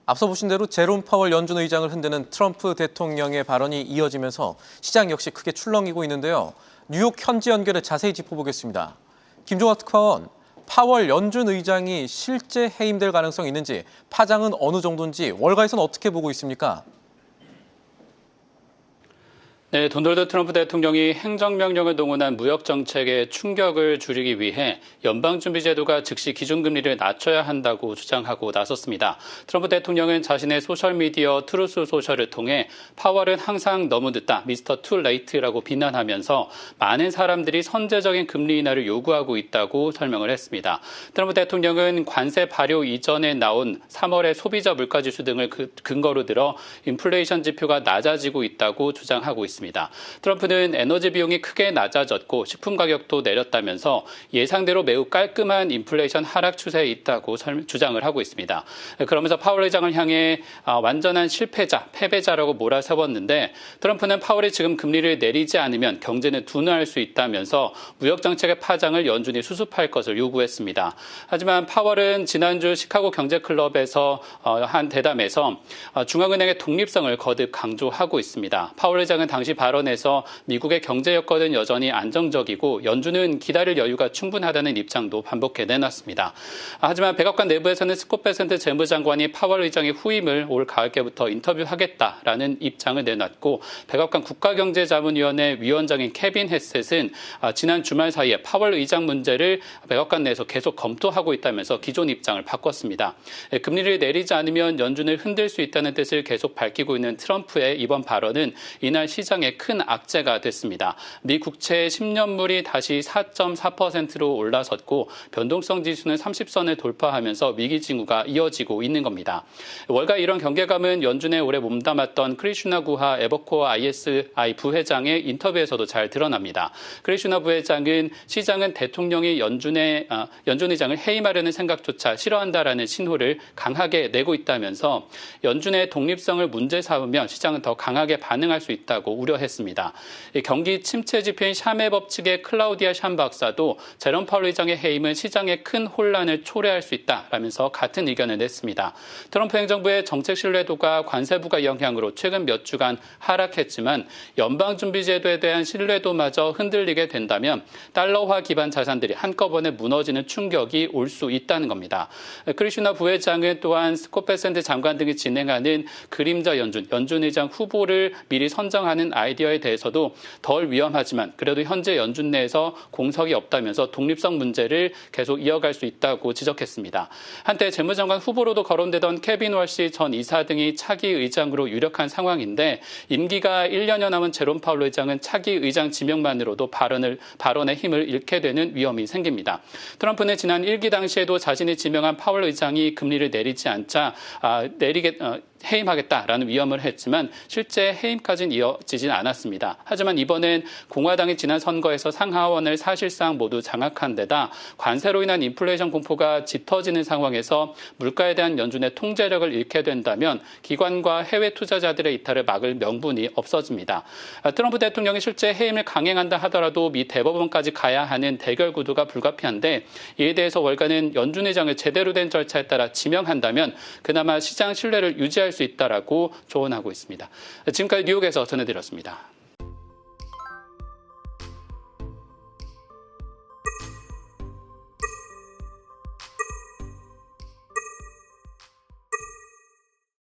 앞서 보신 대로 제롬 파월 연준 의장을 흔드는 트럼프 대통령의 발언이 이어지면서 시장 역시 크게 출렁이고 있는데요. 뉴욕 현지 연결을 자세히 짚어보겠습니다. 김종학 특파원, 파월 연준 의장이 실제 해임될 가능성이 있는지, 파장은 어느 정도인지 월가에서는 어떻게 보고 있습니까? 네, 도널드 트럼프 대통령이 행정명령을 동원한 무역정책의 충격을 줄이기 위해 연방준비제도가 즉시 기준금리를 낮춰야 한다고 주장하고 나섰습니다. 트럼프 대통령은 자신의 소셜미디어 트루스 소셜을 통해 파월은 항상 너무 늦다, 미스터 투 레이트라고 비난하면서 많은 사람들이 선제적인 금리 인하를 요구하고 있다고 설명을 했습니다. 트럼프 대통령은 관세 발효 이전에 나온 3월의 소비자 물가지수 등을 근거로 들어 인플레이션 지표가 낮아지고 있다고 주장하고 있습니다. 트럼프는 에너지 비용이 크게 낮아졌고 식품 가격도 내렸다면서 예상대로 매우 깔끔한 인플레이션 하락 추세에 있다고 주장을 하고 있습니다. 그러면서 파월 의장을 향해 완전한 실패자, 패배자라고 몰아세웠는데 트럼프는 파월이 지금 금리를 내리지 않으면 경제는 둔화할 수 있다면서 무역정책의 파장을 연준이 수습할 것을 요구했습니다. 하지만 파월은 지난주 시카고 경제클럽에서 한 대담에서 중앙은행의 독립성을 거듭 강조하고 있습니다. 파월 의장은 당시 발언에서 미국의 경제 여건은 여전히 안정적이고 연준은 기다릴 여유가 충분하다는 입장도 반복해 내놨습니다. 하지만 백악관 내부에서는 스콧 베센트 재무장관이 파월 의장의 후임을 올 가을께부터 인터뷰하겠다라는 입장을 내놨고 백악관 국가경제자문위원회 위원장인 케빈 헤셋은 지난 주말 사이에 파월 의장 문제를 백악관 내에서 계속 검토하고 있다면서 기존 입장을 바꿨습니다. 금리를 내리지 않으면 연준을 흔들 수 있다는 뜻을 계속 밝히고 있는 트럼프의 이번 발언은 이날 시장에 큰 악재가 됐습니다. 미 국채 10년물이 다시 4.4%로 올라섰고 변동성 지수는 30선을 돌파하면서 위기 징후가 이어지고 있는 겁니다. 월가 이런 경계감은 연준에 오래 몸담았던 크리슈나 구하 에버코어 ISI 부회장의 인터뷰에서도 잘 드러납니다. 크리슈나 부회장은 시장은 대통령이 연준 의장을 해임하려는 생각조차 싫어한다라는 신호를 강하게 내고 있다면서 연준의 독립성을 문제 삼으면 시장은 더 강하게 반응할 수 있다고 우려했습니다. 경기 침체 지표인 샴의 법칙의 클라우디아 샴 박사도 제롬 파월 의장의 해임은 시장에 큰 혼란을 초래할 수 있다라면서 같은 의견을 냈습니다. 트럼프 행정부의 정책 신뢰도가 관세부가 영향으로 최근 몇 주간 하락했지만 연방준비제도에 대한 신뢰도마저 흔들리게 된다면 달러화 기반 자산들이 한꺼번에 무너지는 충격이 올 수 있다는 겁니다. 크리슈나 부회장은 또한 스콧 베센트 장관 등이 진행하는 그림자 연준 의장 후보를 미리 선정하는 아이디어에 대해서도 덜 위험하지만 그래도 현재 연준 내에서 공석이 없다면서 독립성 문제를 계속 이어갈 수 있다고 지적했습니다. 한때 재무장관 후보로도 거론되던 케빈 월시 전 이사 등이 차기 의장으로 유력한 상황인데 임기가 1년여 남은 제롬 파월 의장은 차기 의장 지명만으로도 발언의 힘을 잃게 되는 위험이 생깁니다. 트럼프는 지난 1기 당시에도 자신이 지명한 파월 의장이 금리를 내리지 않자 해임하겠다라는 위험을 했지만 실제 해임까지는 이어지진 않았습니다. 하지만 이번엔 공화당이 지난 선거에서 상하원을 사실상 모두 장악한 데다 관세로 인한 인플레이션 공포가 짙어지는 상황에서 물가에 대한 연준의 통제력을 잃게 된다면 기관과 해외 투자자들의 이탈을 막을 명분이 없어집니다. 트럼프 대통령이 실제 해임을 강행한다 하더라도 미 대법원까지 가야 하는 대결 구도가 불가피한데 이에 대해서 월가는 연준 의장을 제대로 된 절차에 따라 지명한다면 그나마 시장 신뢰를 유지할 수 있다라고 조언하고 있습니다. 지금까지 뉴욕에서 전해드렸습니다.